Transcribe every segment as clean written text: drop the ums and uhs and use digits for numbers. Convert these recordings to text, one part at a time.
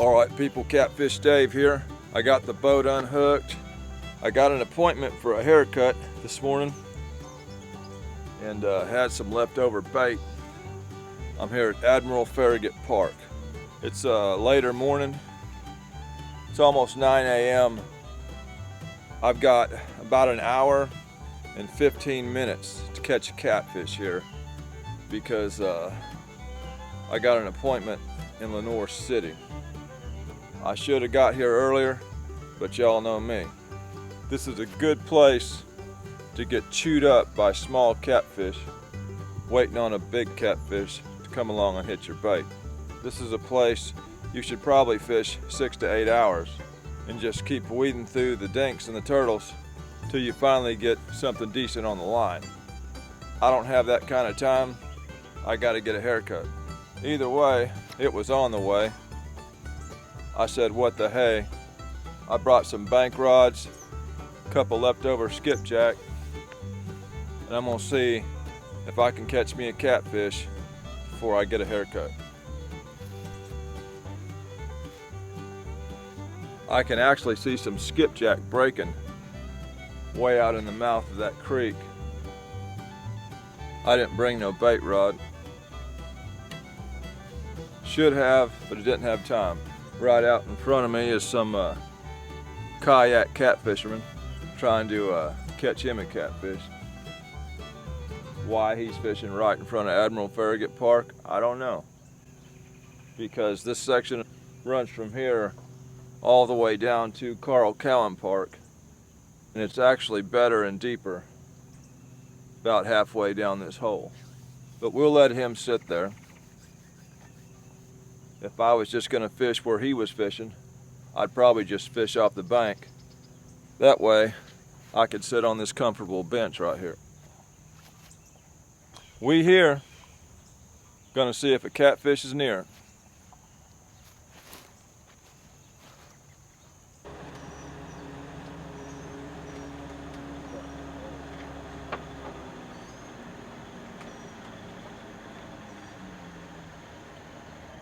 Alright people, Catfish Dave here. I got the boat unhooked. I got an appointment for a haircut this morning and had some leftover bait. I'm here at Admiral Farragut Park. It's later morning. It's almost 9 a.m. I've got about an hour and 15 minutes to catch a catfish here because I got an appointment in Lenoir City. I should have got here earlier, but y'all know me. This is a good place to get chewed up by small catfish, waiting on a big catfish to come along and hit your bait. This is a place you should probably fish 6 to 8 hours and just keep weeding through the dinks and the turtles till you finally get something decent on the line. I don't have that kind of time. I gotta get a haircut. Either way, it was on the way. I said, what the hey. I brought some bank rods, a couple leftover skipjack, and I'm gonna see if I can catch me a catfish before I get a haircut. I can actually see some skipjack breaking way out in the mouth of that creek. I didn't bring no bait rod. Should have, but I didn't have time. Right out in front of me is some kayak catfisherman trying to catch him a catfish. Why he's fishing right in front of Admiral Farragut Park, I don't know. Because this section runs from here all the way down to Carl Cowan Park, and it's actually better and deeper about halfway down this hole. But we'll let him sit there. If I was just gonna fish where he was fishing, I'd probably just fish off the bank. That way, I could sit on this comfortable bench right here. We here, gonna see if a catfish is near.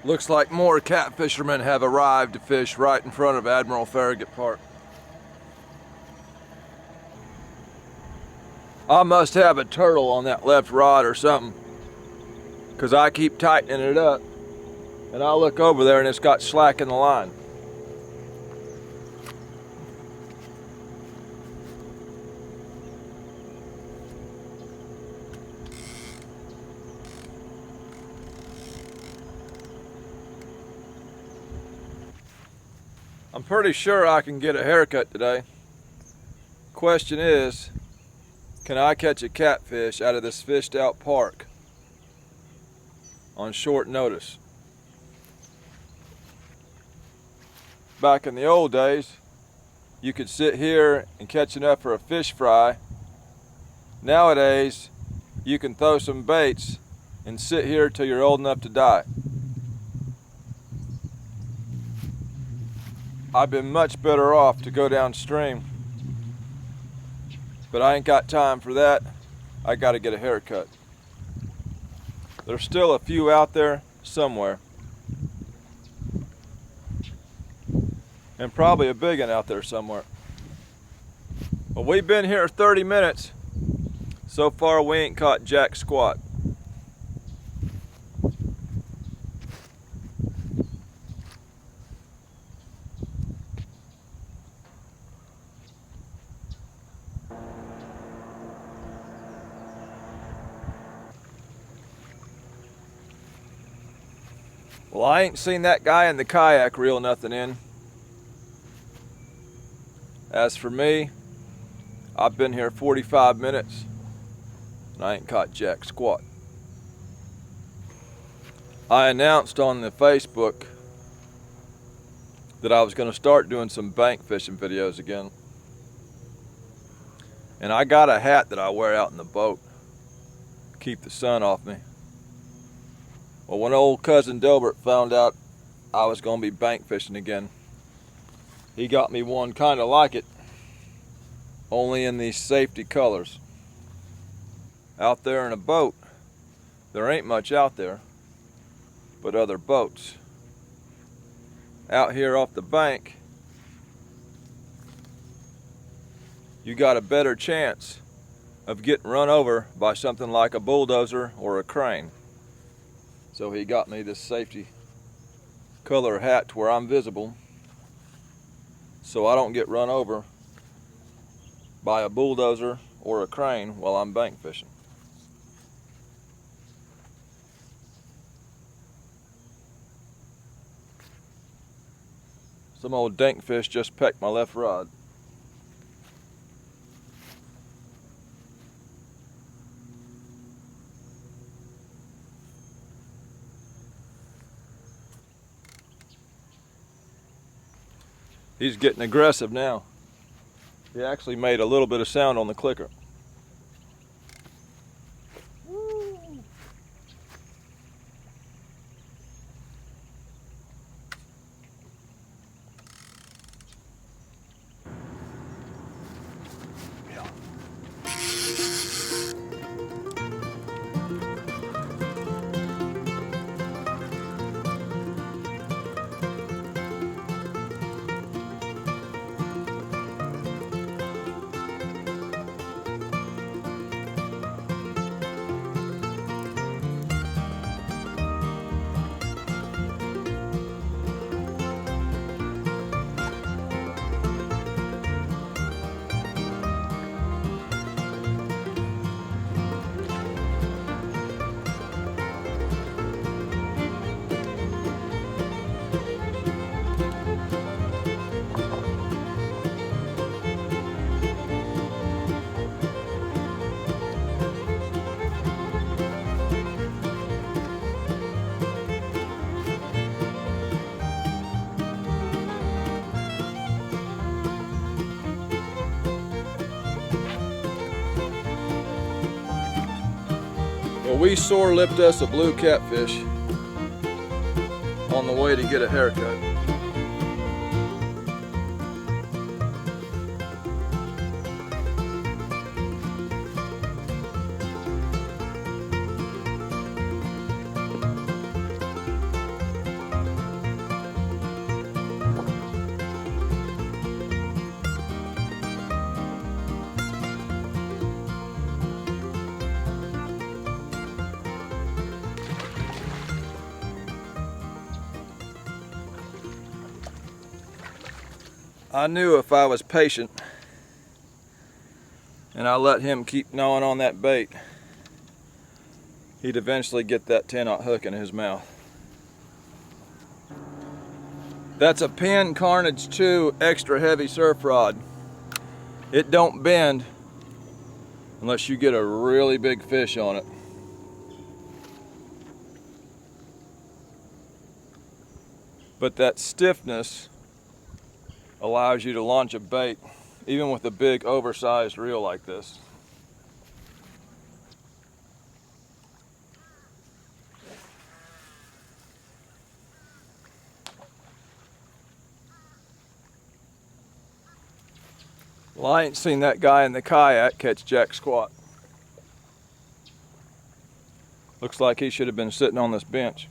Looks like more catfishermen have arrived to fish right in front of Admiral Farragut Park. I must have a turtle on that left rod or something, because I keep tightening it up, and I look over there and it's got slack in the line. I'm pretty sure I can get a haircut today. Question is, can I catch a catfish out of this fished out park on short notice? Back in the old days, you could sit here and catch enough for a fish fry. Nowadays, you can throw some baits and sit here till you're old enough to die. I've been much better off to go downstream, but I ain't got time for that. I gotta get a haircut. There's still a few out there somewhere, and probably a big one out there somewhere. Well, we've been here 30 minutes. So far we ain't caught jack squat. Well, I ain't seen that guy in the kayak reel nothing in. As for me, I've been here 45 minutes and I ain't caught jack squat. I announced on the Facebook that I was going to start doing some bank fishing videos again. And I got a hat that I wear out in the boat to keep the sun off me. Well, when old cousin Delbert found out I was going to be bank fishing again, he got me one kind of like it, only in these safety colors. Out there in a boat, there ain't much out there but other boats. out here off the bank, you got a better chance of getting run over by something like a bulldozer or a crane. So he got me this safety color hat to where I'm visible, so I don't get run over by a bulldozer or a crane while I'm bank fishing. Some old dank fish just pecked my left rod. He's getting aggressive now. He actually made a little bit of sound on the clicker. Well, we sore lipped us a blue catfish on the way to get a haircut. I knew if I was patient and I let him keep gnawing on that bait, he'd eventually get that 10-aught hook in his mouth. That's a Penn Carnage 2 extra heavy surf rod. It don't bend unless you get a really big fish on it. But that stiffness allows you to launch a bait even with a big oversized reel like this. Well, I ain't seen that guy in the kayak catch jack squat. Looks like he should have been sitting on this bench.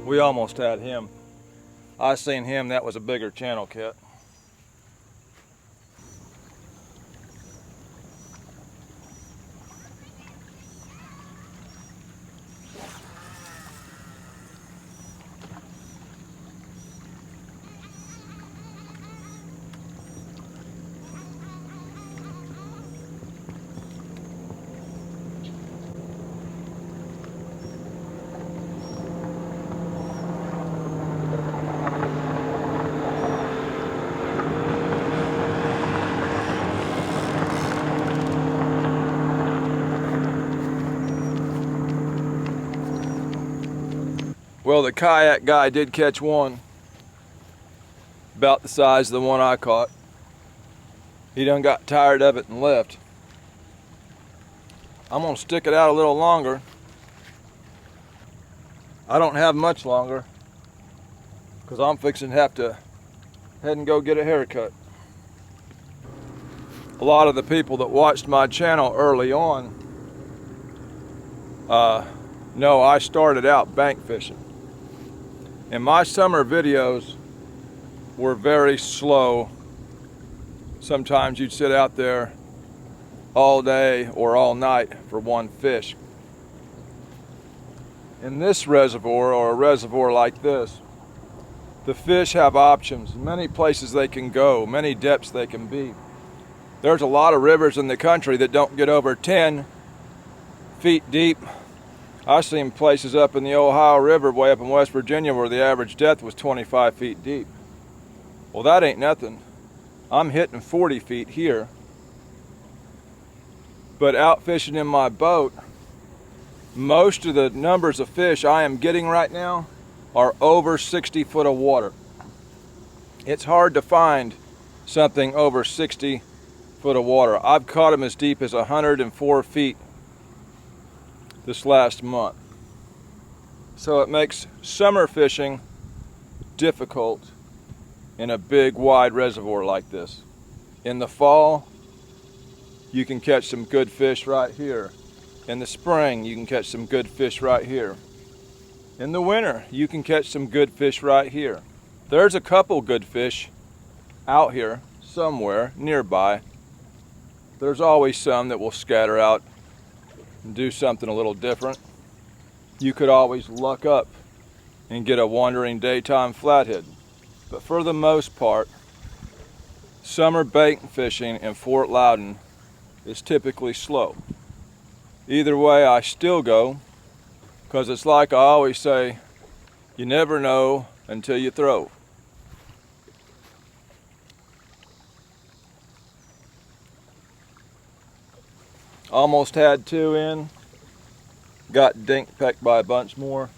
We almost had him. I seen him, that was a bigger channel cat. Well, the kayak guy did catch one about the size of the one I caught. He done got tired of it and left. I'm gonna stick it out a little longer. I don't have much longer because I'm fixing to have to head and go get a haircut. A lot of the people that watched my channel early on know I started out bank fishing. And my summer videos were very slow. Sometimes you'd sit out there all day or all night for one fish. In this reservoir, or a reservoir like this, the fish have options, many places they can go, many depths they can be. There's a lot of rivers in the country that don't get over 10 feet deep. I've seen places up in the Ohio River way up in West Virginia where the average depth was 25 feet deep. Well, that ain't nothing. I'm hitting 40 feet here. But out fishing in my boat, most of the numbers of fish I am getting right now are over 60 foot of water. It's hard to find something over 60 foot of water. I've caught them as deep as 104 feet this last month. So it makes summer fishing difficult in a big wide reservoir like this. In the fall, you can catch some good fish right here. In the spring, you can catch some good fish right here. In the winter, you can catch some good fish right here. There's a couple good fish out here somewhere nearby. There's always some that will scatter out and do something a little different. You could always luck up and get a wandering daytime flathead. But for the most part, summer bait fishing in Fort Loudon is typically slow. Either way, I still go, because it's like I always say, you never know until you throw. Almost had two in, got dink pecked by a bunch more.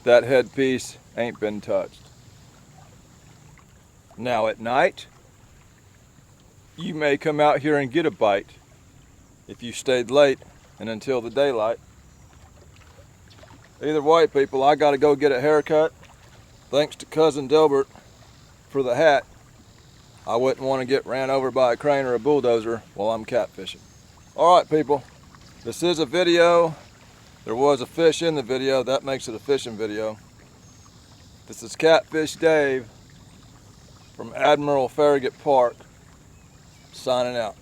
That headpiece ain't been touched. Now at night, you may come out here and get a bite if you stayed late and until the daylight. Either way, people, I gotta go get a haircut. Thanks to Cousin Delbert for the hat. I wouldn't want to get ran over by a crane or a bulldozer while I'm catfishing. Alright people, this is a video. There was a fish in the video, that makes it a fishing video. This is Catfish Dave from Admiral Farragut Park, signing out.